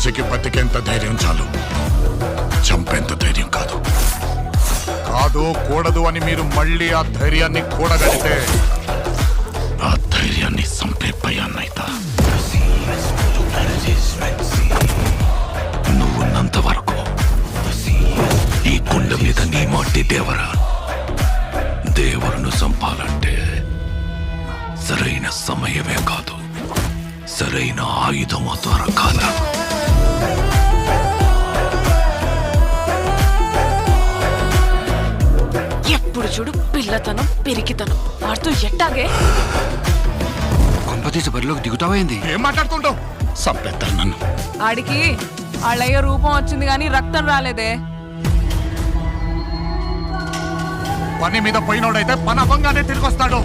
మనిషికి బతికేంత ధైర్యం చాలు, చంపేంత ధైర్యం కాదు. కాదు కూడదు అని మీరు మళ్ళీ ఆ ధైర్యాన్ని కూడగలిగితే ఆ ధైర్యాన్ని చంపే భయాన్నైతా. నువ్వున్నంత వరకు ఈ కుండ మీద నీ మట్టి దేవరా. దేవులను చంపాలంటే సరైన సమయమే కాదు, సరైన ఆయుధము దొరకాల. ఎప్పుడు చూడు పిల్లతనం పెరిగితనం వాడుతూ ఎట్టాగే. కొంపతీసి బరిలోకి దిగుతావైంది. ఏం మాట్లాడుతుంటావు? చంపేస్తారు నన్ను. ఆడికి వాళ్ళయ్య రూపం వచ్చింది కానీ రక్తం రాలేదే. పని మీద పోయినోడైతే పని అవ్వంగానే తిరిగి వస్తాడు.